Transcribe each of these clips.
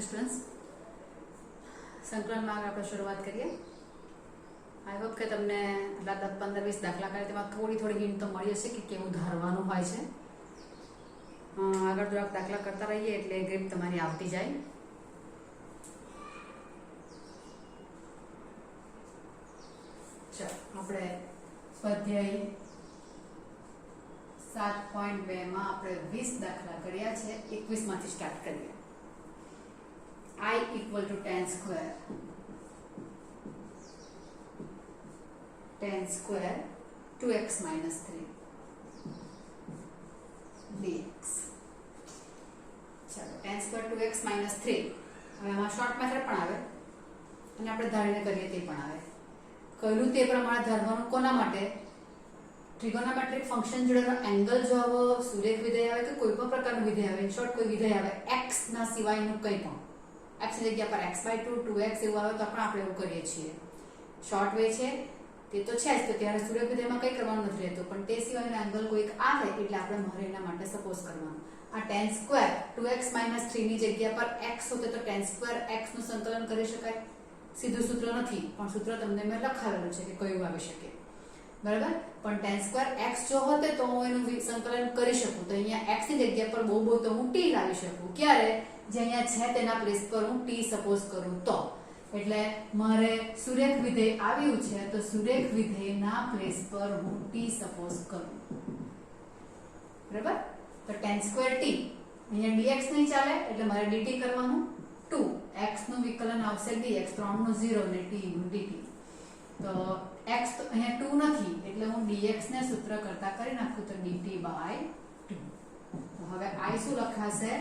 Students संकलन में आगे આપણે શરૂઆત કરીએ। આઈ હોપ કે તમને આટલા 10 15 20 દાખલા કરે તેમાં થોડી હિન્ટ તો મળી હશે કે કેવું ધારવાનું હોય છે। આગળ થોડાક દાખલા કરતા રહીએ એટલે ગ્રીપ તમારી આવતી જાય। ચાલો આપણે સ્વાધ્યાય 7.2 માં આપણે 20 દાખલા કર્યા છે। 21 માંથી સ્ટાર્ટ કરીએ। I equal to tan square 2x minus 3 dx। चलो tan square 2x minus 3 હવે આમાં શોર્ટ મેથડ પણ આવે અને આપણે ધારીને કરીએ તે પણ આવે। કહ્યું તે પ્રમાણે ધારવાનું કોના માટે? ટ્રિગોનોમેટ્રિક ફંક્શન જોડેનો એંગલ જો આવો સુરેખ વિધેય આવે કે કોઈ પણ પ્રકારનું વિધેય આવે, ઇન શોર્ટ કોઈ વિધેય આવે x ના સિવાયનું કંઈ પણ, x ની જગ્યા પર x/2 2x એવું આવે તો પણ આપણે એવું કરીએ છીએ। શોર્ટ વે છે તે તો છે જ, તો ત્યારે સુરેખ વિધેયમાં કંઈ કરવાનું નથી રહેતું, પણ તે સિવાયનો એંગલ કોઈક આવે એટલે આપણે મારે એના માટે સપોઝ કરવાનું। આ tan સ્ક્વેર 2x - 3 ની જગ્યા પર x હોતે તો tan સ્ક્વેર x નું સંકલન કરી શકાય। સીધું સૂત્ર નથી પણ સૂત્ર તમને મેં લખાવેલું છે કે કયું આવી શકે, બરાબર। પણ tan સ્ક્વેર x જો હોતે તો હું એનું સંકલન કરી શકું, તો અહીંયા x ની જગ્યા પર બહુ તો હું t લાવી શકું। ક્યારે? જે અહીંયા છે તેના પ્લેસ પર હું t સપોઝ કરું તો। એટલે મારે સુરેખ વિધેય આવ્યું છે તો સુરેખ વિધેયના પ્લેસ પર હું t સપોઝ કરું, બરાબર। તો tan સ્ક્વેર t અહીંયા dx નહીં ચાલે એટલે મારે dt કરવાનું। 2x નું વિકલન આવશે dx, 3 નો 0 ને t નું dt। તો x તો અહીંયા 2 નથી એટલે હું dx ને સૂત્ર કરતા કરી નાખું તો dt/2। તો હવે i શું લખાશે?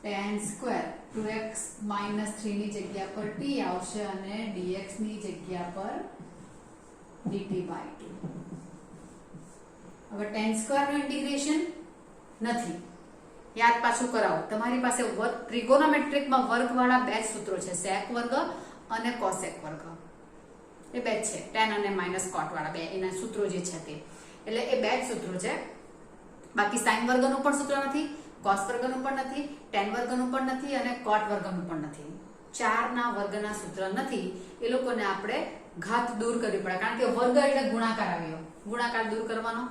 tan સ્ક્વેર 2x - 3 ની જગ્યા પર t આવશે અને dx ની જગ્યા પર dt/2। હવે tan સ્ક્વેર નું ઇન્ટિગ્રેશન નથી, યાદ પાછું કરાવો। તમારી પાસે ટ્રિગોનોમેટ્રિક માં વર્ગવાળા બે સૂત્રો છે, sec વર્ગ અને cosec વર્ગ, એ બે છે, tan અને -cot વાળા બે એના સૂત્રો જે છે તે, એટલે એ બે જ સૂત્રો છે। બાકી sin વર્ગનું પણ સૂત્ર નથી, cos વર્ગનું પણ નથી, tan વર્ગનું પણ નથી અને cot વર્ગનું પણ નથી। ચારના વર્ગના સૂત્ર નથી, એ લોકોને આપણે ઘાત દૂર કરવી પડે, કારણ કે વર્ગ એટલે ગુણાકાર આવ્યો, ગુણાકાર દૂર કરવાનો,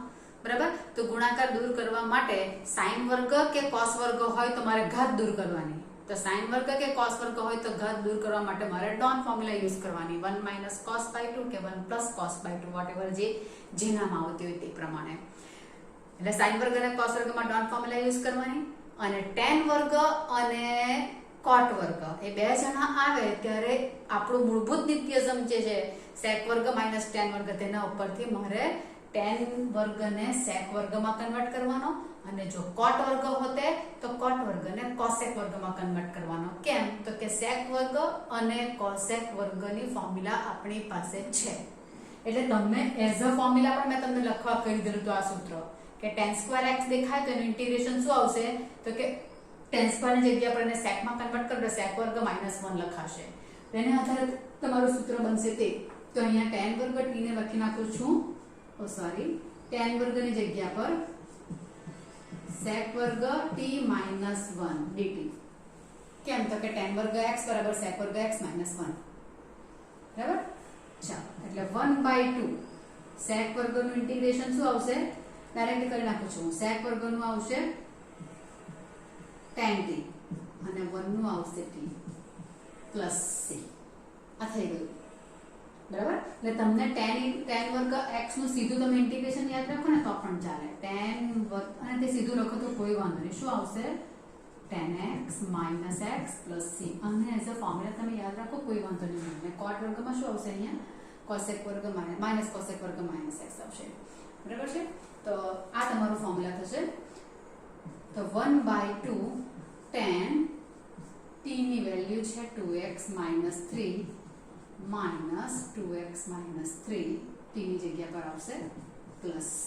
બરાબર। તો ગુણાકાર દૂર કરવા માટે sin વર્ગ કે cos વર્ગ હોય તો મારે ઘાત દૂર કરવાની, તો sin વર્ગ કે cos વર્ગ હોય તો ઘાત દૂર કરવા માટે મારે ડોન ફોર્મ્યુલા યુઝ કરવાની, 1 - cos/2 કે 1 + cos/2 વોટએવર જે નામ આવતું હોય તે પ્રમાણે। એટલે sin વર્ગ અને cos વર્ગમાં ડોન ફોર્મ્યુલા યુઝ કરવાની, અને tan વર્ગ અને cot વર્ગ એ બે જણા આવે ત્યારે આપણું મૂળભૂત નિત્યસમ જે છે sec વર્ગ - tan વર્ગ, તેના ઉપરથી મારે tan વર્ગને sec વર્ગમાં કન્વર્ટ કરવાનો, અને જો cot વર્ગ હોતે તો cot વર્ગને cosec વર્ગમાં કન્વર્ટ કરવાનો। કેમ? તો કે sec વર્ગ અને cosec વર્ગની ફોર્મ્યુલા આપણી પાસે છે, એટલે તમને એઝ અ ફોર્મ્યુલા પણ મેં તમને લખવા કહી દીધું તો આ સૂત્ર કે tan સ્ક્વેર x દેખાય તો એનું ઇન્ટિગ્રેશન શું આવશે? તો કે tan સ્ક્વેર ની જગ્યા પર એને sec માં કન્વર્ટ કરો તો sec વર્ગ -1 લખાશે, તેને આધારે તમારું સૂત્ર બનશે તે। તો અહીંયા tan વર્ગ t ને લખી નાખું છું, tan વર્ગની જગ્યા પર sec વર્ગ t - 1 dt। કેમ? તો કે tan વર્ગ x બરાબર sec વર્ગ x - 1, બરાબર। ચાલો એટલે 1/2 sec વર્ગનું ઇન્ટિગ્રેશન શું આવશે? ડાયરેક્ટ કરી નાખું છું, sec વર્ગનું આવશે tan t અને 1 નું આવશે t પ્લસ c। આ થઈ ગયું, બરાબર। એટલે તમને tan વર્ગ x નું સીધું તમે ઇન્ટિગ્રેશન યાદ રાખો ને તો પણ ચાલે, tan વર્ગ અને તે સીધું લખો તો કોઈ વાંધો નહીં। શું આવશે? tan x - x plus c, અને એઝ અ ફોર્મ્યુલા તમે યાદ રાખો, કોઈ વાંધો નહીં। અને cot વર્ગમાં શું આવશે? અહીંયા cosec વર્ગ - cosec વર્ગ - x આવશે, બરાબર છે। તો આ તમારું ફોર્મ્યુલા થશે। તો 1/2 tan t ની વેલ્યુ છે 2x - 3 minus 2x - 3, t ની જગ્યા પર આવશે પ્લસ c,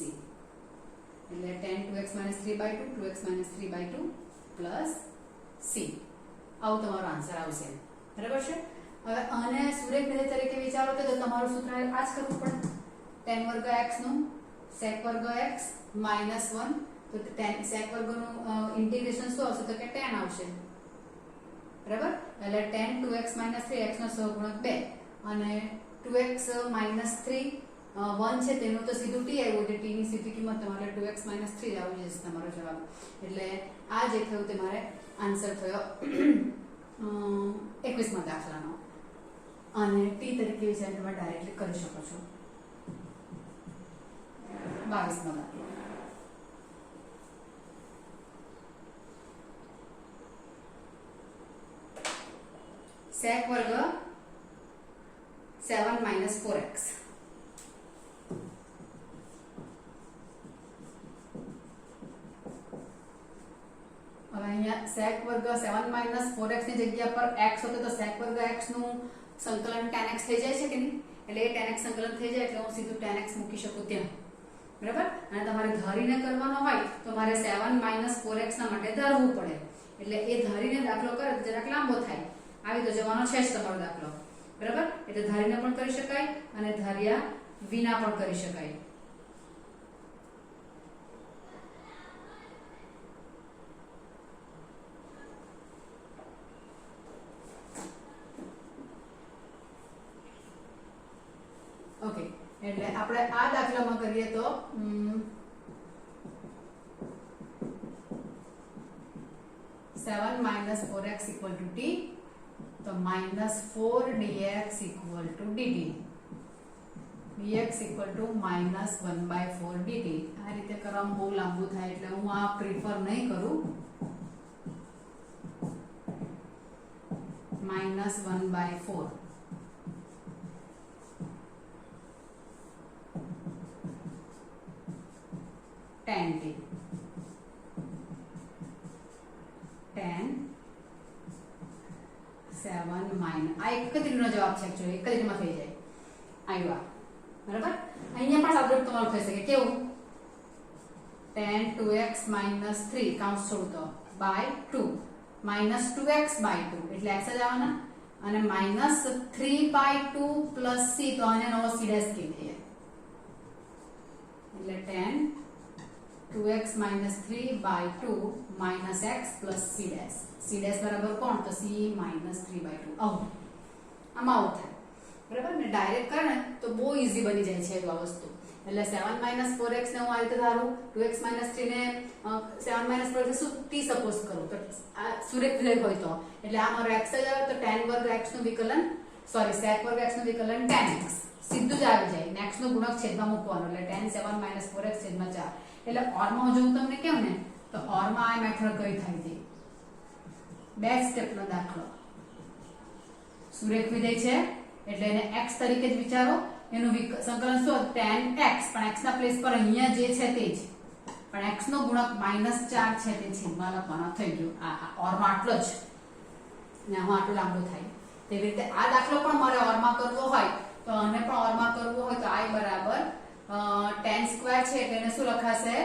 એટલે tan 2x - 3/2 2x - 3/2 plus c, આવું તમારો આન્સર આવશે, બરાબર છે। હવે આને સુરેખ વિધેય તરીકે વિચારો તો તમારું સૂત્ર આ જ કરવું પડે, tan વર્ગ x નું sec વર્ગ x -1, તો tan sec વર્ગનું ઇન્ટિગ્રેશન શું આવશે? તો કે tan આવશે, બરાબર. એટલે tan 2x - 3 x નો સહગુણક 2 અને 2x - 3 1 છે તેનું તો સીધું t આવ્યું એટલે t ની સીધી કિંમત તમારે 2x - 3 આવી જશે તમારો જવાબ. એટલે આ જે થયું તે મારે આન્સર થયો 21મા દાખલાનો. અને t તરીકે વિચાર તમે ડાયરેક્ટલી કરી શકો છો. 22મો દાખલો. sec વર્ગ 7 - 4x. હવે અહીંયા sec વર્ગ 7 - 4x ની જગ્યા પર x હોતો તો sec વર્ગ x નું સંકલન tan x થઈ જાય છે કે નહીં? એટલે એ tan x સંકલન થઈ જાય એટલે હું સીધું tan x મૂકી શકું ત્યાં. બરાબર. અને તમારે ધારીને કરવાનો હોય તો મારે 7 - 4x ના માટે ધારવું પડે. એટલે એ ધારીને દાખલો કરે તો જરાક લાંબો થાય. આવી તો જવાનો છે જ તમારો દાખલો. બરાબર. એટલે ધારીને પણ કરી શકાય અને ધાર્યા વિના પણ કરી શકાય. ઓકે. એટલે આપણે આ દાખલામાં કરીએ તો 7 - 4x = t તો -4dx = dt. dx = -1/4 dt. આ રીતે કરવામાં બહુ લાંબુ થાય એટલે હું આ પ્રિફર નહીં કરું. -1/4 tan t. tan 7 - આ એક જ રીતનો જવાબ છે એકચ્યુઅલી એક જ રીતમાં થઈ જાય. આવ્યા. બરાબર. અહીંયા પણ સાદુરૂપ તમારું થઈ શકે. કેવું? tan 2x - 3 કાઉન્સ છોડું તો /2 -2x / 2 એટલે x જ આવવાના અને -3/2 + c તો આને નવો c' કહી દઈએ. એટલે tan 2x - 3/2 - x + c'. c' બરાબર કોણ? તો c - 3/2. આવું આમાં આવું થાય. બરાબર ને? ડાયરેક્ટ કરે ને તો બહુ ઈઝી બની જાય છે આ વસ્તુ. એટલે 7 - 4x ને હું આ રીતે ધારું, 2x - 3 ને 7 - 4x શું t સપોઝ કરું તો આ સુરેખ વિધેય હોય તો એટલે આ મારો x જ આવે તો tan વર્ગ x નું વિકલન sec વર્ગ x નું વિકલન tan x સીધું જ આવી જાય. ને x નો ગુણક છેદમાં મૂકવાનો એટલે tan 7 - 4x / 4. એટલે ઓરમાં જો હું તમને કહું ને તો ઓરમાં આ મેથડ કઈ થાય છે? બે સ્ટેપનો દાખલો. સુરેખ વિધેય છે એટલે એને x તરીકે જ વિચારો. એનું સંકલન શું? tan x. પણ x ના પ્લેસ પર અહીંયા જે છે તે જ. પણ x નો ગુણક -4 છે તે છેદમાં લખવાનો થઈ ગયો. આ ઓરમાં આટલો જ. ને આમાં આટલું લાંબુ થાય. તેવી રીતે આ દાખલો પણ મારે ઓરમાં કરવો હોય તો આને પણ ઓરમાં કરવો હોય તો i બરાબર tan સ્ક્વેર છે એટલે એને શું લખાશે?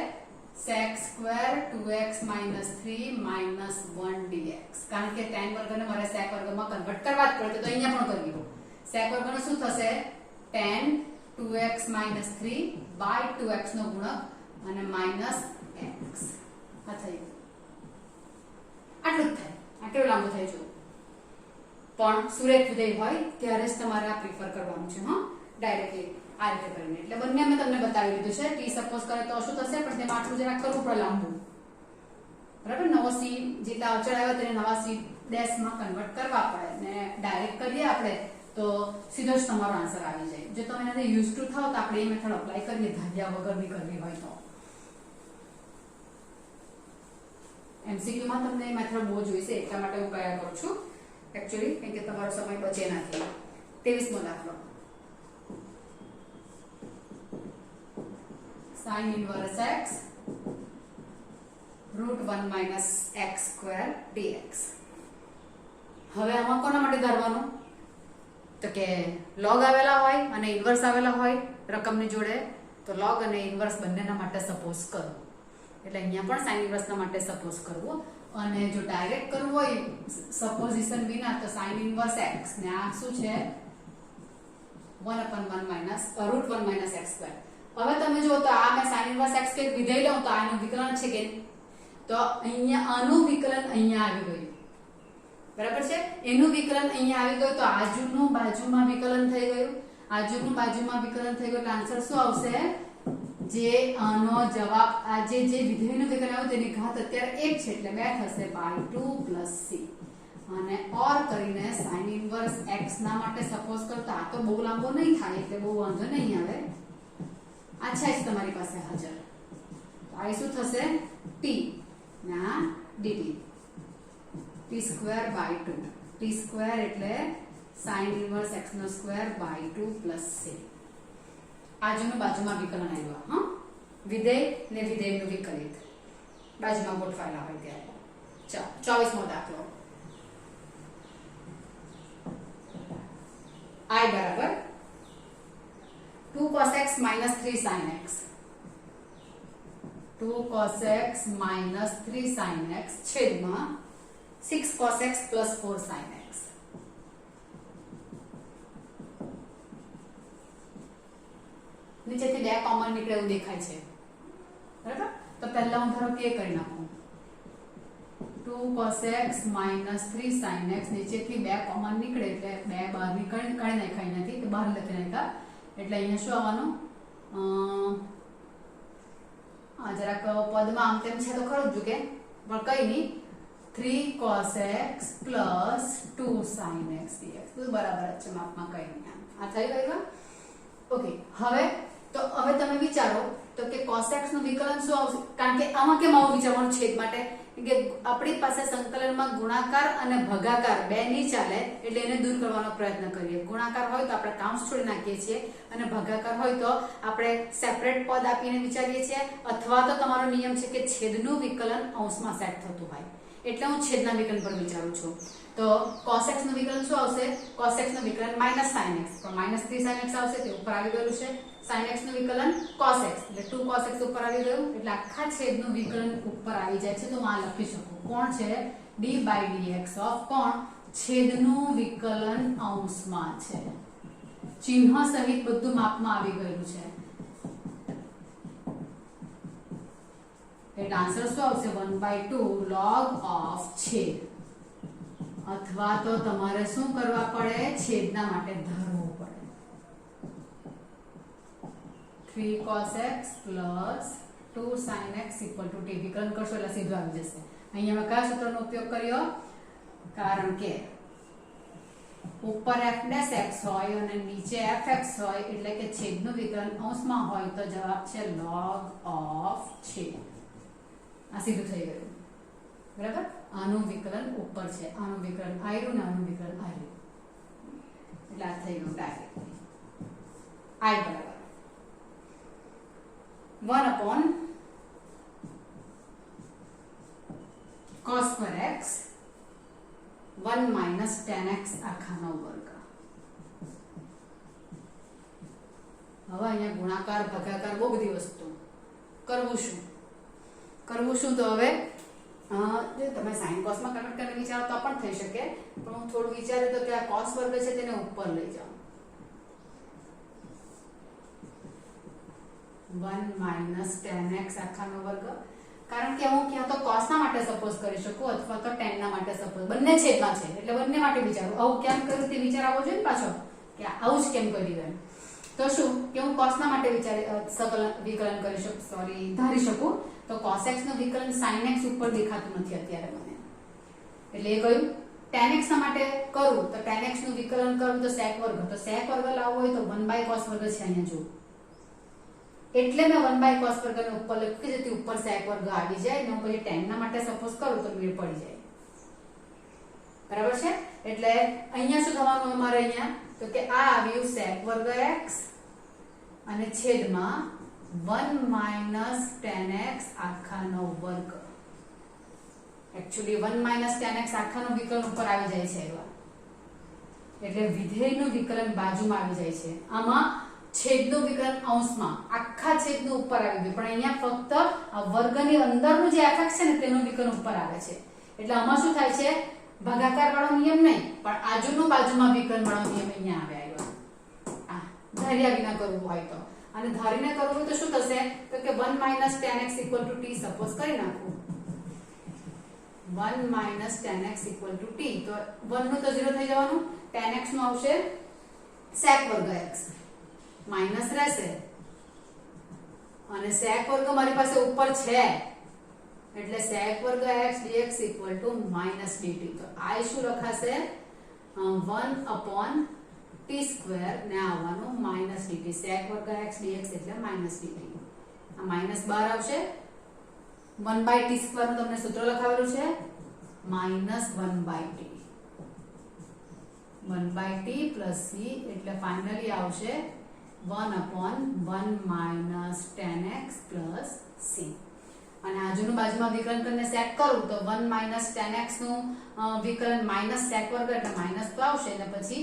sec square 2x - 3 - 1 dx. કારણ કે tan વર્ગને મારે sec વર્ગમાં કન્વર્ટ કરવા જ પડે તો અહીંયા પણ કરી લો. sec વર્ગનો શું થશે? tan 2x - 3 / 2x નો ગુણક અને -x. આ થઈ ગયું. આટલું જ થાય. આ કેવું લાંબુ થાય જો. પણ સુરેખ વિધેય હોય ત્યારે જ તમારે આ પ્રિફર કરવાનું છે. હા, ડાયરેક્ટલી આ રીતે કરીને. એટલે બંને મેં તમને બતાવી દીધું છે. t સપોઝ કરે તો શું થશે? પણ તેમાં આટલું જરા કરવું પડે લાંબુ. બરાબર. નવો c જેટલા અચળ આવ્યો તેને નવા c' માં કન્વર્ટ કરવા પડે. ને ડાયરેક્ટ કરીએ આપણે તો સીધો જ તમારો આન્સર આવી જાય. જો તમે એને યુઝ ટુ થાવ તો આપણે એ મેથડ અપ્લાય કરીએ ધાર્યા વગરની કરવી હોય તો. MCQ માં તમને એ મેથડ બહુ જોઈશે એટલા માટે હું કયા કરું છું એકચ્યુઅલી કેમ કે તમારો સમય બચે નથી. 23મો દાખલો. sin inverse x √1 - x² dx. હવે આમાં કોના માટે ધારવાનું? તો કે log આવેલા હોય અને ઇન્વર્સ આવેલા હોય રકમની જોડે તો log અને ઇન્વર્સ બંનેના માટે સપોઝ કરો. એટલે અહીંયા પણ sin ઇન્વર્સ ના માટે સપોઝ કરવું. અને જો ડાયરેક્ટ કરવું હોય સપોઝિશન વિના તો sin ઇન્વર્સ x ને આ શું છે? 1/1 √1 - x². હવે તમે જો તો આ મેં sin ઇન્વર્સ x કે વિધેય લઉં તો આનું વિકલન છે કે તો અહીંયા આનું વિકલન અહીંયા આવી ગયું. બરાબર છે. એનું વિકલન અહીંયા આવી ગયું તો આજુનું બાજુમાં વિકલન થઈ ગયું, આજુનું બાજુમાં વિકલન થઈ ગયું એટલે આન્સર શું આવશે? જે આનો જવાબ આ જે વિધેયનું વિકલન આવ્યું તેની ઘાત અત્યારે 1 છે એટલે 2 થશે /2 + c અને ઓર કરીને sin ઇન્વર્સ x ના માટે સપોઝ કરો તો આ તો બહુ લાંબો નહીં થાય એટલે બહુ વાંધો નહીં આવે. આ છે જ તમારી પાસે હાજર તો આ શું થશે? t ના dt t² / 2 t² એટલે sin ઇન્વર્સ x² / 2 + c. આજુનું બાજુમાં વિકલન આવ્યું. હા, વિધેય ને વિધેયનું વિકલિત બાજુમાં ગોઠવાયેલા હોય ત્યારે. ચાલો 24મો દાખલો. I બરાબર 2 cos x - 3 sin x 2 cos x - 3 sin x છેદમાં 6 cos x + 4 sin x. નીચેથી 2 કોમન નીકળે એવું દેખાય છે. બરાબર, તો પહેલા હું ધારો કે કરી નાખું 2 cos x - 3 sin x નીચેથી 2 કોમન નીકળે એટલે 2 બહાર નીકળી નાખાય નથી તો બહાર લખી નાખ્યા એટલે અહીંયા શું આવવાનું? જરાક પદમાં આમ તેમ છે તો ખરું જ કે પણ કઈ નહીં 3 cos x + 2 sin x dx બધું બરાબર જ છે, માપમાં કઈ નહીં. આ થઈ ગયું. ઓકે, હવે તમે વિચારો તો કે cos x નું વિકલન શું આવશે? કારણ કે આમાં કેમ આવું વિચારવાનું છેદ માટે કે આપણી પાસે સંકલનમાં ગુણાકાર અને ભાગાકાર બે નહીં ચાલે એટલે એને દૂર કરવાનો પ્રયત્ન કરીએ. ગુણાકાર હોય તો આપણે કાઉન્સ છોડી નાખીએ છીએ અને ભાગાકાર હોય તો આપણે સેપરેટ પદ આપીને વિચારીએ છીએ અથવા તો તમારો નિયમ છે કે છેદનું વિકલન અંશમાં સેટ થતું હોય એટલે હું છેદના વિકલન પર વિચારું છું. તો cos x નું વિકલન શું આવશે? cos x નું વિકલન -sin x પણ -3 sin x આવશે તે ઉપર આવી ગયું છે. sin x નું વિકલન cos x એટલે 2 cos x ઉપર આવી ગયું એટલે આખા છેદનું વિકલન ઉપર આવી જાય છે. તો હું આ લખી શકું કોણ છે? d/dx ઓફ કોણ? છેદનું વિકલન અંશમાં છે. ચિહ્ન સહિત બધું માપમાં આવી ગયું છે એટલે આન્સર શું આવશે? 1/2 log of છેદ અથવા તો તમારે શું કરવા પડે? છેદના માટે ધરવું પડે. 3 cos x + 2 sin x = t. વિકલન કરશો એટલે સીધું આવી જશે. અહીંયા મેં કયા સૂત્રનો ઉપયોગ કર્યો? કારણ કે ઉપર f' x હોય અને નીચે fx હોય એટલે કે છેદનું વિકલન અંશમાં હોય તો જવાબ છે log of છેદ. આ સીધું થઈ ગયું. બરાબર, આનું વિકલન ઉપર છે, આનું વિકલન આયરું ને આનું વિકલન આયરું એટલે આ થઈ ગયું ડાયરેક્ટ. I બરાબર 1/cos² x 1 - tan x આખાનો વર્ગ. હવે અહીંયા ગુણાકાર ભાગાકાર બહુ બધી વસ્તુ કરવું શું તો હવે જો તમે sin cos માં કન્વર્ટ કરીને વિચારો તો પણ થઈ શકે પણ હું થોડું વિચાર્યું તો કે આ cos વર્ગ છે તેને ઉપર લઈ જાઓ 1 - tan x આખાનો વર્ગ. કારણ કે હું ક્યાં તો cos ના માટે સપોઝ કરી શકું અથવા તો tan ના માટે સપોઝ બંને છેદમાં છે એટલે બંને માટે વિચારું. આવું કેમ કર્યું તે વિચાર આવવો જોઈએ ને પાછો કે આવું જ કેમ કર્યું એમ. તો શું કે હું cos ના માટે વિકલન કરી શકું ધારી શકું તો cos x નું વિકલન sin x ઉપર દેખાતું નથી અત્યારે મને એટલે એ કયું tan x ના માટે કરું તો tan x નું વિકલન કરું તો sec વર્ગ લાવવો હોય તો 1/cos વર્ગ છે અહીંયા જો એટલે મેં 1/cos વર્ગને ઉપર લખ્યું કે જેથી ઉપર sec વર્ગ આવી જાય ને પછી tan ના માટે સપોઝ કરું તો મેળ પડી જાય. બરાબર છે એટલે અહીંયા શું થવાનું અમારે અહીંયા તો કે આ આવ્યું sec વર્ગ x અને છેદમાં 1 - tan x આખાનો વર્ગ. એક્ચ્યુઅલી 1 - tan x આખાનો વિકલન ઉપર આવી જાય છે એટલે વિધેયનું વિકલન બાજુમાં આવી જાય છે. આમાં છેદનું વિકલન અંશમાં આખા છેદનું ઉપર આવી ગયું પણ અહીંયા ફક્ત આ વર્ગની અંદરનું જે fx છે ને તેનું વિકલન ઉપર આવે છે એટલે આમાં શું થાય છે? ભાગાકાર વાળો નિયમ નહીં પણ આજુનું બાજુમાં વિકલન વાળો નિયમ અહીંયા આવે આવ્યો. આ ધાર્યા વિના કરવું હોય તો અને ધારીને કરવું હોય તો શું થશે તો કે 1 - tan x = t સપોઝ કરી નાખું 1 1 minus tan x equal to t. તો 1 નું તો 0 થઈ જવાનું, tan x નું આવશે sec વર્ગ x માઇનસ રહેશે અને sec વર્ગ મારી પાસે ઉપર છે એટલે sec વર્ગ x dx equal to minus dt. તો I શું લખાશે 1 upon t સ્ક્વેર ને આવવાનું માઇનસ dt. sec વર્ગ x dx એટલે માઇનસ dt. આ માઇનસ બહાર આવશે, 1 બાય t સ્ક્વેર નું તમને સૂત્ર લખાવેલું છે minus 1 by t, 1 by t plus c એટલે ફાઇનલી આવશે 1 upon 1 minus tan x plus c. અને આજુનું બાજુમાં વિકલન કરીને સેટ કરું તો 1 માઇનસ tan x નું વિકલન માઇનસ sec વર્ગ એટલે માઇનસ તો આવશે અને પછી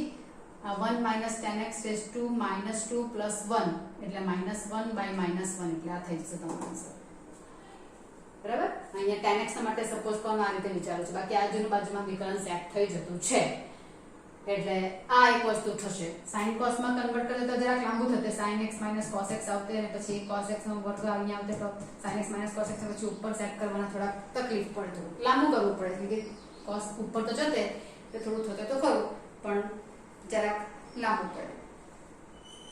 1 minus tan x raise to minus 2 plus 1 એટલે માઇનસ 1 બાય માઇનસ 1 એટલે આ થઈ જશે તમારો આન્સર. બરાબર, અહીંયા tan x માટે સપોઝ કોણ આ રીતે વિચારું છું, બાકી આજુનું બાજુમાં વિકલન સેટ થઈ જતું છે એટલે આ એક વસ્તુ થશે. sin cos માં કન્વર્ટ કરે તો જરાક લાંબુ થશે, sin x - cos x આવતે અને પછી cos x નો વર્ગ અહીંયા આવતે તો sin x - cos x પછી ઉપર સેટ કરવાના થોડા તકલીફ પડતું, લાંબુ કરવું પડે કે cos ઉપર તો જતે તો થોડું થતે તો ખરું પણ જરાક લાંબુ પડે.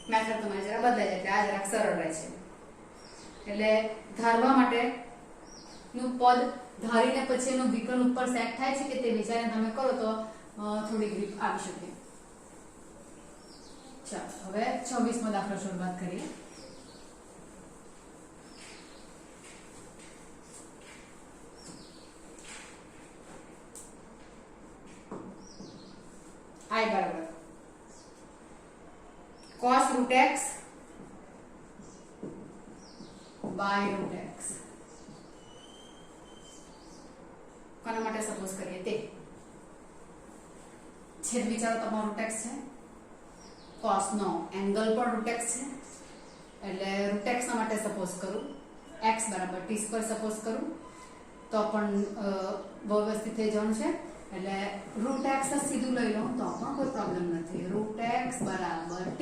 મેથડ તમારે જરા બદલાઈ જાય એટલે આ જરાક સરળ રહે છે. એટલે ધારવા માટે નું પદ ધારીને પછી એનું વિકલ્પ ઉપર સેટ થાય છે કે તે વિચારીને તમે કરો તો થોડી ગ્રીપ આવી શકે. ચાલો હવે 26મો દાખલો શરૂઆત કરીએ. I બરાબર cos root x by root x કોના માટે સપોઝ કરીએ તે છેદ વિચારો તમારો root x છે, cos નો એંગલ પણ root x છે એટલે root x ના માટે સપોઝ કરું x બરાબર t સ્ક્વેર સપોઝ કરું તો પણ વ્યવસ્થિત થઈ જવાનું છે એટલે root x સીધું લઈ લઉં તો પણ કોઈ પ્રોબ્લેમ નથી. root x બરાબર t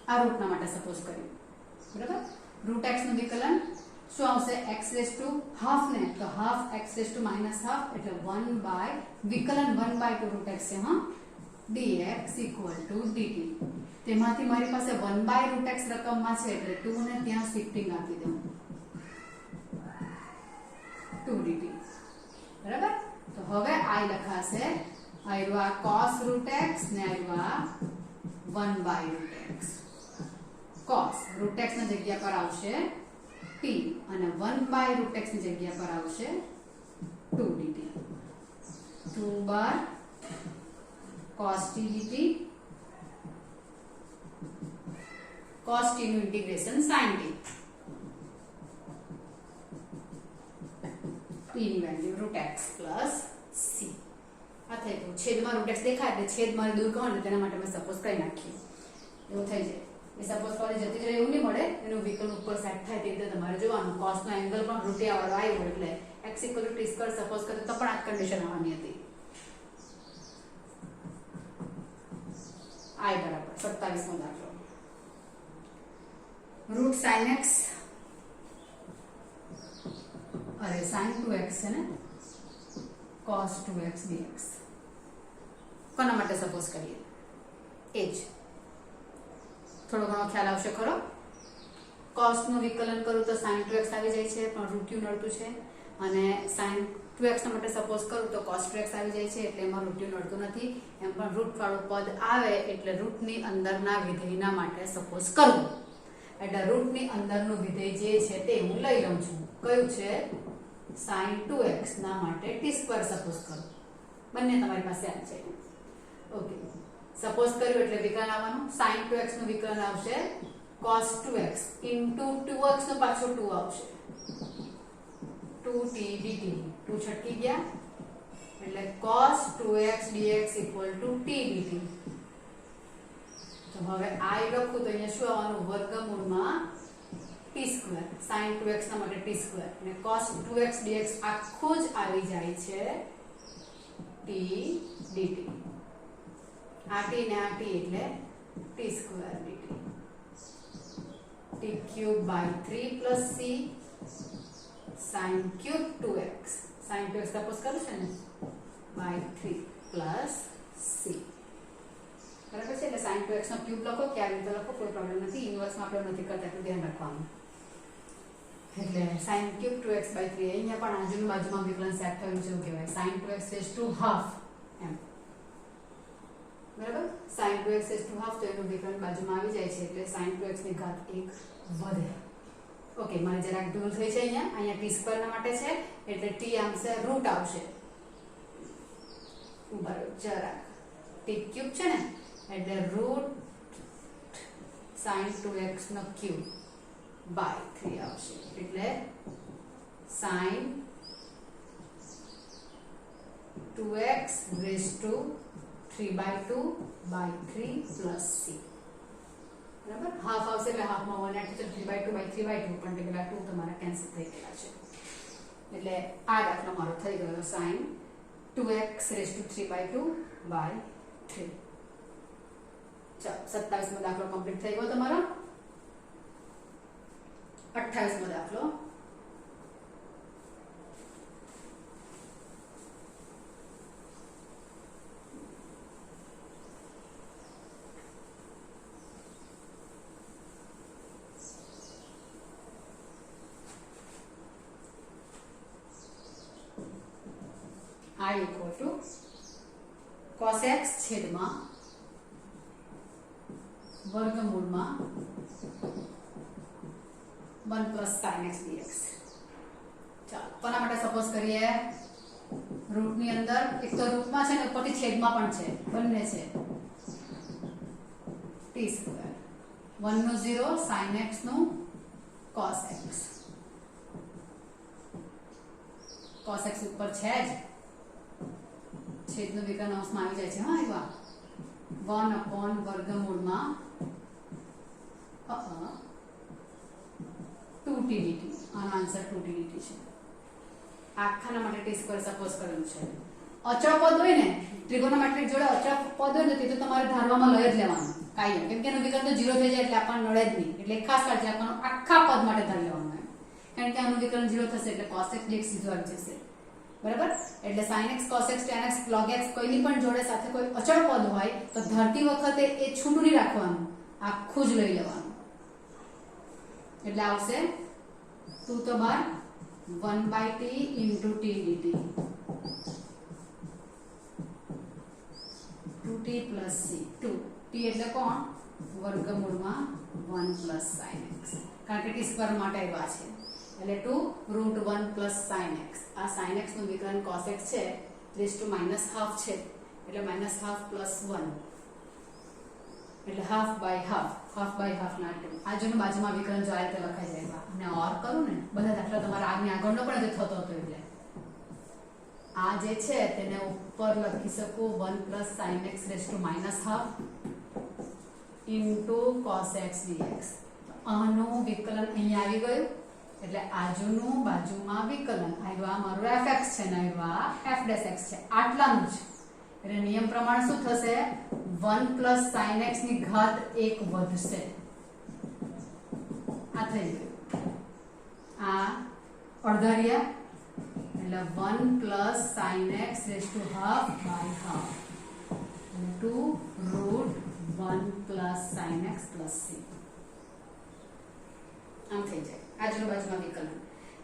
આ રૂટ ના માટે સપોઝ કર્યું બરાબર. root x નું વિકલન શું આવશે x રેઝ ટુ હાફ ને તો half x raise to minus half એટલે 1 બાય વિકલન 1 બાય 2 root x છે હા dx ઇક્વલ ટુ dt. તેમાંથી મારી પાસે 1 બાય root x રકમમાં છે એટલે 2 ને ત્યાં શિફ્ટિંગ આપી દઉં 2 dt બરાબર. તો હવે I લખાશે આયરો આ cos root x ને આયરો આ 1 by root x. cos root x ના જગ્યા પર આવશે t અને 1 બાય root x ની જગ્યા પર આવશે 2 dt. 2 બાર cos t dt. cos t નું ઇન્ટિગ્રેશન sin t. t ની value root x plus c. આ થઈ ગયું. છેદમાં root x દેખાય એટલે છેદ મારે દૂર કરવાનો તેના માટે મેં સપોઝ કરી નાખીએ એવું થઈ જાય. એ સપોઝ કોલેજ જતી રહે એવું નહીં મળે, એનું વિકલ્પ ઉપર સેટ થાય તે રીતે તમારે જોવાનું. cos નો એંગલ પણ રૂટિયા વાળો આવ્યો એટલે x = t સ્ક્વેર સપોઝ કરે તો પણ આ કન્ડિશન આવવાની હતી. I બરાબર 27મો દાખલો રૂટ sin x અરે sin 2x છે ને cos 2x dx કોના માટે સપોઝ કરીએ એ જ થોડો ઘણો ખ્યાલ આવશે ખરો. cos નું વિકલન કરું તો sin 2x આવી જાય છે પણ રૂટ યુ નડતું છે અને sin 2x ના માટે સપોઝ કરું તો cos 2x આવી જાય છે એટલે એમાં રૂટ યુ નડતું નથી. એમ પણ રૂટ વાળું પદ આવે એટલે રૂટની અંદરના વિધેયના માટે સપોઝ કરવું એટલે રૂટની અંદરનું વિધેય જે છે તે હું લઈ લઉં છું. કયું છે sin 2x ના માટે t સ્ક્વેર સપોઝ કરું. બંને તમારી પાસે આવી જાય. ઓકે સપોઝ કર્યું એટલે વિકલન આવવાનું. sin 2x નું વિકલન આવશે cos 2x into 2x નું પાછું 2 આવશે 2t dt. 2 છટકી ગયા એટલે cos 2x dx equal to t dt. તો હવે I લખું તો અહીંયા શું આવવાનું વર્ગમૂળમાં t સ્ક્વેર sin 2x ના માટે t સ્ક્વેર અને cos 2x dx આખું જ આવી જાય છે t dt. આ t ને આ t એટલે t square dt. t cube by 3 plus c sin cube 2x sin 2x suppose કરું છે ને by 3 plus c બરાબર છે. એટલે sin 2x નો ક્યુબ લખો કે આવી રીતે લખો, કોઈ પ્રોબ્લેમ નથી. ઇન્વર્સમાં આપણે નથી કરતા એટલું ધ્યાન રાખવાનું. એટલે sin cube 2x by 3 અહીંયા પણ આજુની બાજુમાં વિકલન સેટ થયું છે એવું કહેવાય. sin 2x raised to half એમ બરાબર. sin 2x raised to half તો એનું વિકલન બાજુમાં આવી જાય છે એટલે sin 2x ની ઘાત 1 વધે. ઓકે, મને જરાક ભૂલ થઈ છે અહીંયા t સ્ક્વેર ના માટે છે એટલે t આવશે રૂટ આવશે બરાબર. જરાક t ક્યુબ છે ને એટલે રૂટ sin 2x નો ક્યુબ by 3 આવશે એટલે sin 2x raised to 3 by 2 by 3 plus c બરાબર. હાફ આવશે એટલે હાફમાં 1 એડ થશે 3 by 2 by 3 by 2 પણ પેલા 2 તમારા કેન્સલ થઈ ગયા છે એટલે આ દાખલો મારો થઈ ગયો sin 2x raised to 3 by 2 by 3. ચાલો 27મો દાખલો કમ્પ્લીટ થઈ ગયો તમારો. 28મો દાખલો. I equal to cos x છેદમાં વર્ગમૂળમાં 1 plus sin x dx. ચાલો કોના માટે સપોઝ કરીએ? રૂટની અંદર એક તો રૂટમાં છે ને ઉપરથી છેદમાં પણ છે, બંને છે t સ્ક્વેર 1 નું 0 sin x નું cos x. cos x ઉપર છે જ છેદનું વિકલન અંશમાં આવી જાય છે. હા એવા 1 upon વર્ગમૂળમાં 2t dt. આનો આન્સર 2t dt છે. આખાના માટે t સ્ક્વેર સપોઝ કરેલું છે. અચળ પદ હોય ને ટ્રિગોનોમેટ્રિક જોડે અચળ પદ હોય ને તે તો તમારે ધારવામાં લઈ જ લેવાનું કાયમ, કેમ કે એનું વિકલન તો 0 થઈ જાય એટલે આપણને નડે જ નહીં. એટલે ખાસ કાળજી રાખવાનું આખા પદ માટે ધારી લેવાનું એમ, કારણ કે આનું વિકલન 0 થશે એટલે cos x dx સીધું આવી જશે બરાબર. એટલે sin x cos x tan x log x કોઈની પણ જોડે સાથે કોઈ અચળ પદ હોય તો ધરતી વખતે એ છૂટું નહીં રાખવાનું, આખું જ લઈ લેવાનું. એટલે આવશે 2 તો બાર 1 by t into t dt 2t plus c 2t એટલે કોણ? વર્ગમૂળમાં 1 plus sin x, કારણ કે t સ્ક્વેર માટે આવ્યા છે એટલે 2 root 1 plus sin x. આ sin x નું વિકલન cos x છે raised to -half છે એટલે -half plus 1 એટલે half by half ના 2. આજુની બાજુમાં વિકલન જો આ રીતે લખાઈ જાય અને ઓર કરું ને બધા દાખલા તમારા આગની આગળનો પણ જે થતો હતો એટલે આ જે છે તેને ઉપર લખી શકું 1 plus sin x raised to -half into cos x dx. આનું વિકલન અહીંયા આવી ગયું એટલે આજુનું બાજુમાં વિકલન આવ્યા મારું fx છે ને આવ્યા f' છે આટલાનું જ. એટલે નિયમ પ્રમાણે શું થશે? 1 plus sin x ની ઘાત 1 વધશે. આ થઈ ગયું આ અડધારિયા એટલે 1 plus sin x raised to half by half 2 root 1 plus sin x plus c. આમ થઈ જાય આજુનો બાજુમાં વિકલન.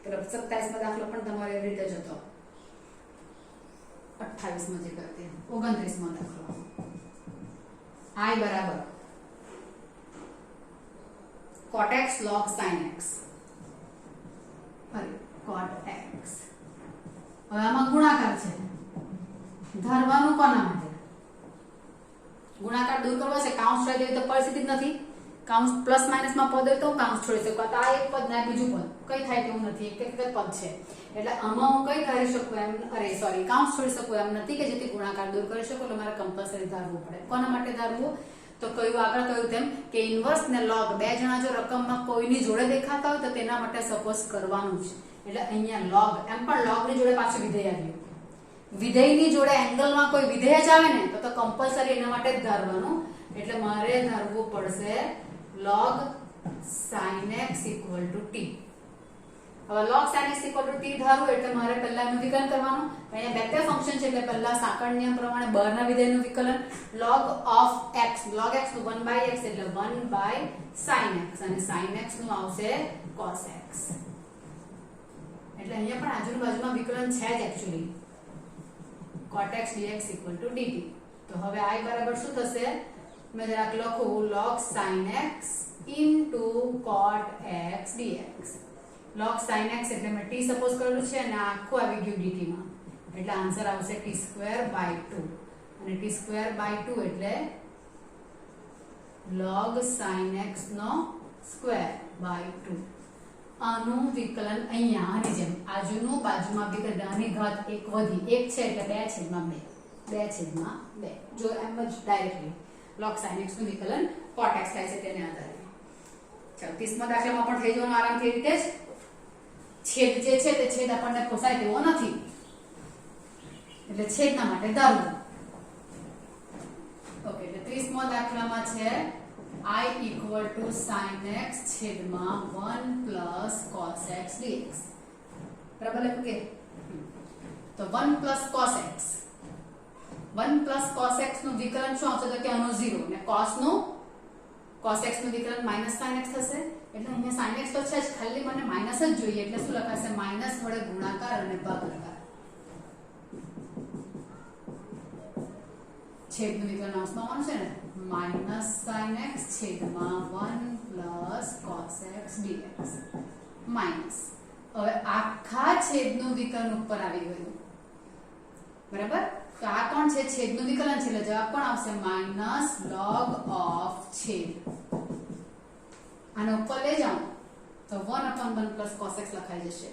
પેલો 27મો દાખલો પણ તમારે એવી રીતે જ હતો. 28મો જે કરતી 29મો દાખલો i બરાબર cot x log sin x. cot x હવે આમાં ગુણાકાર છે, ધારવાનું કોના માટે? ગુણાકાર દૂર કરવો છે, કાઉન્સ છોડી દેવી તો પરિસ્થિતિ જ નથી. કાઉન્સ પ્લસ માઇનસ માં પદ હોય તો કાઉન્સ છોડી શકો. તો આ એક પદ ના બીજું પદ કઈ થાય તેવું નથી, એક એક પદ છે એટલે આમાં હું કઈ ધારી શકું એમ કાઉન્સ છોડી શકું એમ નથી કે જેથી ગુણાકાર દૂર કરી શકો. એટલે મારે કમ્પલસરી ધારવું પડે. કોના માટે ધારવું? તો કયું આગળ કહ્યું તેમ કે ઇન્વર્સ ને લોગ બે જણા જો રકમમાં કોઈની જોડે દેખાતા હોય તો તેના માટે સપોઝ કરવાનું છે. એટલે અહીંયા લોગ એમ પણ લોગ ની જોડે પાછું વિધેય આવ્યું. વિધેયની જોડે એંગલમાં કોઈ વિધેય જ આવે ને તો કમ્પલસરી એના માટે જ ધારવાનું. એટલે મારે ધારવું પડશે log sin x equal to t. હવે log sin x = t ધારું એટલે મારે પહેલા એનું વિકલન કરવાનું. અહીંયા વેક્ટર ફંક્શન છે એટલે પહેલા સાંકળ નિયમ પ્રમાણે બહારના વિધેયનું વિકલન log of x નું 1/x એટલે 1/sin x અને sin x નું આવશે cos x. એટલે અહીંયા પણ આજુની બાજુમાં વિકલન છે જ actually cot x dx = dt. તો હવે I બરાબર શું થશે? મેં જરાક લખું log sin x cot x dx. log sin x એટલે મેં t સપોઝ કરેલું છે અને આખું આવી ગયું dt માં એટલે આન્સર આવશે t²/2 અને t²/2 એટલે log sin x નો ²/2. આનું વિકલન અહીંયા આની જેમ આજુનું બાજુમાં વિકલન આની ઘાત 1 વધી 1 છે એટલે 2/2 જો એમ જ ડાયરેક્ટલી log sin x નું વિકલન cot x થાય છે તેને આધારે. ચાલો 30મા દાખલામાં પણ થઈ જવાનું આરામથી એ રીતે જ. છેદ જે છે તે છેદ આપણને પોસાય તેવો નથી એટલે છેદના માટે ધારવું. ઓકે એટલે 30મા દાખલામાં છે I = sin x છેદમાં 1 + cos x dx. બરાબર લખ્યું કે? તો 1 + cos x 1 + cos x નું વિકલન શું આવશે? તો કે આનો 0 ને cos x નું વિકલન -sin x થશે. એટલે અહીંયા sin x તો છે જ, ખાલી મને માઈનસ જ જોઈએ એટલે શું લખાશે? માઈનસ વડે ગુણાકાર અને ભાગાકાર. છેદનું વિકલન અંશમાં આવવાનું છે ને -sin x છેદમાં 1 + cos x dx માઈનસ. હવે આખા છેદનું વિકલન ઉપર આવી ગયું. બરાબર? તો આ કોણ છે? છેદનું વિકલન છે એટલે જવાબ કોણ આવશે? -log of છેદ. આને ઉપર લઈ જાઉં તો 1/1 + cos x લખાઈ જશે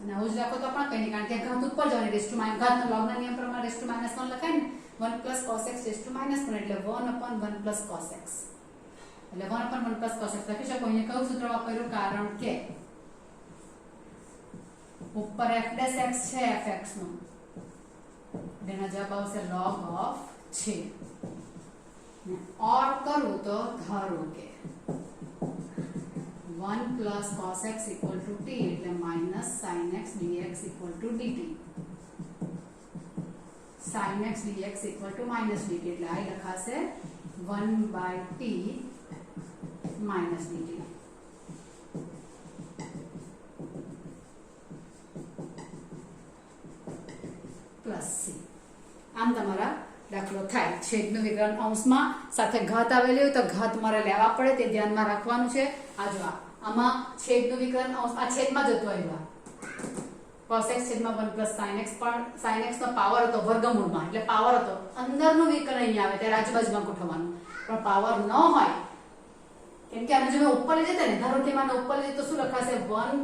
અને આવું જ રાખો તો પણ કંઈ નહીં કારણ કે ઘાત ઉપર જવાની રેસ ટુ માઈનસ ઘાતના લોગના નિયમ પ્રમાણે રેસ ટુ -1 લખાય ને 1 + cos x રેસ ટુ -1 એટલે 1/1 + cos x એટલે 1/1 + cos x લખી શકો. અહીંયા કયું સૂત્ર વાપર્યું? કારણ કે ઉપર f' x છે fx નું એનો જવાબ આવશે log of છેદ. ને ઓર કરું તો ધારો કે 1 + cos x = t એટલે -sin x dx = dt. sin x dx = -dt એટલે I લખાશે 1/t - dt. Plus c. આમ તમારા દાખલો થાય. છેદનું વિકલન અંશમાં સાથે ઘાત આવેલી હોય તો ઘાત મારે લેવા પડે તે ધ્યાનમાં રાખવાનું છે. આ જો આમાં છેદનું વિકલન અંશ આ છેદમાં જતો આવ્યો cos x છેદમાં 1 + sin x પણ sin x નો પાવર હતો વર્ગમૂળમાં એટલે પાવર હતો. અંદરનું વિકલન અહીંયા આવે ત્યારે આજુબાજુમાં ગોઠવવાનું પણ પાવર ન હોય કેમ કે આને જો મેં ઉપર લઈ જતા ને ધારો કે મને ઉપર લઈ તો શું લખાશે? 1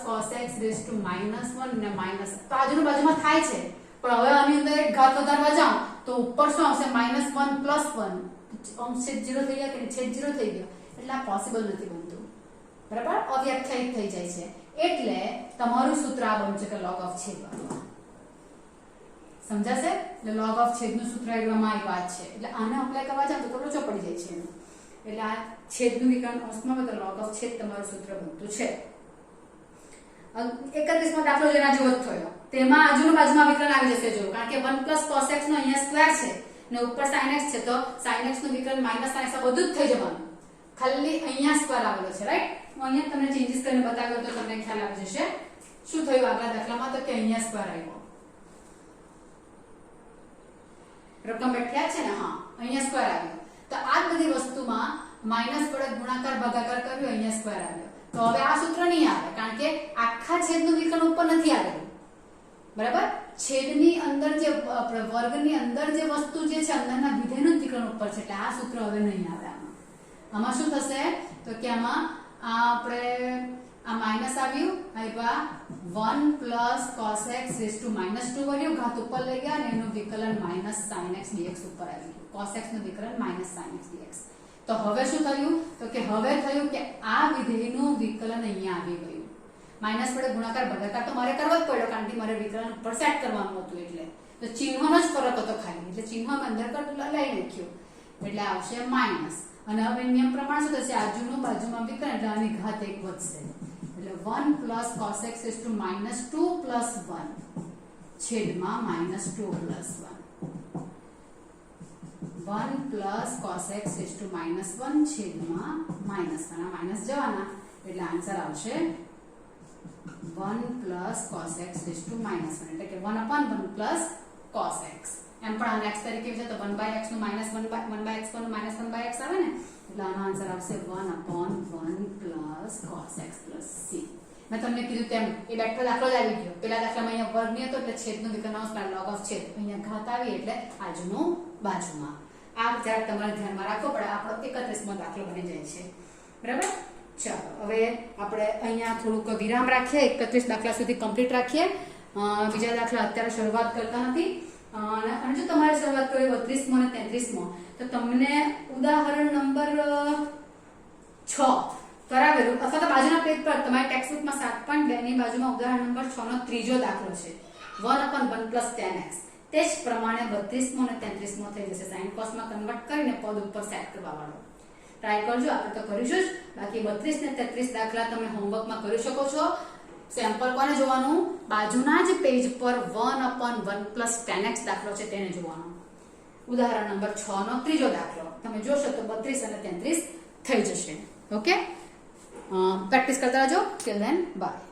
+ cos x raised to -1 ને માઈનસ તો આજુની બાજુમાં થાય છે પણ હવે આની અંદર એક ઘાત વધારવા જાઉં તો ઉપર શું આવશે? -1 + 1 અંશ છેદ 0 થઈ ગયા કે છેદ 0 થઈ ગયો એટલે આ પોસિબલ નથી બનતું. બરાબર? અવ્યાખ્યાયિત થઈ જાય છે એટલે તમારું સૂત્ર આ બનશે કે log of છેદ વાળું. સમજાશે? એટલે log of છેદનું સૂત્ર એટલામાં આવી વાત છે એટલે આને અપ્લાય કરવા જાવ તો થોડું ચોપડી જાય છે એટલે આ છેદનું વિકલન અંશમાં તો log of છેદ તમારું સૂત્ર બનતું છે. 31મો દાખલો જેના જેવો જ થયો તેમાં આજુની બાજુમાં વિકલન આવી જશે જો કારણ કે 1 + cos x નો અહીંયા સ્ક્વેર છે ને ઉપર sin x છે તો sin x નું વિકલન -sin x બધું જ થઈ જવાનું. ખાલી અહીંયા સ્ક્વેર આવેલો છે રાઈટ. હું અહીંયા તમને ચેન્જીસ કરીને બતાવ્યો તો તમને ખ્યાલ આવી જશે શું થયું આગલા દાખલામાં. તો કે અહીંયા સ્ક્વેર આવ્યો રકમ બેઠ્યા છે ને હા અહીંયા સ્ક્વેર આવ્યો તો આ બધી વસ્તુમાં માઈનસ વડે ગુણાકાર ભાગાકાર કર્યો અહીંયા સ્ક્વેર આવ્યો. તો હવે આ સૂત્ર નહીં આવે કારણ કે આખા છેદનું વિકલન ઉપર નથી આવેલું. બરાબર? છેદની અંદર જે વર્ગની અંદર જે વસ્તુ જે છે અંદરના વિધેયનું વિકલન ઉપર છે એટલે આ સૂત્ર હવે નહીં આવે. આમાં શું થશે? તો કે આમાં આપણે આ માઈનસ આવ્યું આવ્યા 1 + cos x raised to -2 વળ્યું ઘાત ઉપર લઈ ગયા અને એનું વિકલન -sin x dx ઉપર આવી ગયું. cos x નું વિકલન -sin x dx. તો હવે શું થયું? તો કે હવે થયું કે આ વિધેયનું વિકલન અહીંયા આવી ગયું. માઈનસ વડે ગુણાકાર ભાગાકાર તો મારે કરવો જ પડ્યો કારણ કે મારે વિકલન ઉપર સેટ કરવાનું હતું એટલે તો ચિહ્નનો જ ફરક હતો ખાલી એટલે ચિહ્ન અંદર લઈ નાખ્યું એટલે આવશે માઈનસ. અને હવે નિયમ પ્રમાણે શું થશે? આજુનું બાજુમાં વિકલન એટલે આની ઘાત 1 વધશે એટલે એટલે 1 plus cos x is to -2 plus 1 છેદમાં -2 plus 1 1 plus cos x is to -1 છેદમાં -1 આ માઇનસ જવાના એટલે આન્સર આવશે 1 plus cos x is to -1 એટલે કે 1/1 પ્લસ cos x એમ પણ આને x તરીકે છે તો 1/x નું -1/x નું -1/x આવે ને એટલે આનો આન્સર આવશે 1/1 plus cos x plus c મેં તમને કીધું તેમ એ બેઠો દાખલો જ આવી ગયો પેલા દાખલામાં અહીંયા વર્ગ નહીં હતો એટલે છેદનો વિકર્ણ અંશ log of છેદ અહીંયા ઘાત આવી એટલે આજુનું બાજુમાં આ જરાક તમારે ધ્યાનમાં રાખવો પડે આપણો 31મો દાખલો બની જાય છે બરાબર ચાલો હવે આપણે અહીંયા થોડુંક વિરામ રાખીએ 31 દાખલા સુધી કમ્પ્લીટ રાખીએ બીજા દાખલા અત્યારે શરૂઆત કરતા નથી અને જો તમારે શરૂઆત કરવી 32મો અને 33મો તો તમને ઉદાહરણ નંબર 6 કરાવેલું અથવા તો બાજુના પેજ પર તમારી ટેક્સ્ટ બુકમાં 7.2 ની બાજુમાં ઉદાહરણ નંબર 6 નો ત્રીજો દાખલો છે 1/1 + tan x તે જ પ્રમાણે 32મો અને 33મો થઈ જશે sin cos માં કન્વર્ટ કરીને પદ ઉપર સેટ કરવા વાળો ટ્રાય કરજો આપણે તો કરીશું જ બાકી 32 ને 33 દાખલા તમે હોમવર્કમાં કરી શકો છો સેમ્પલ કોને જોવાનું બાજુના જ પેજ પર 1/1 + tan x દાખલો છે તેને જોવાનો ઉદાહરણ નંબર 6 નો ત્રીજો દાખલો તમે જોશો તો 32 અને 33 થઈ જશે ઓકે પ્રેક્ટિસ કરતા રહેજો ટિલ ધેન બાય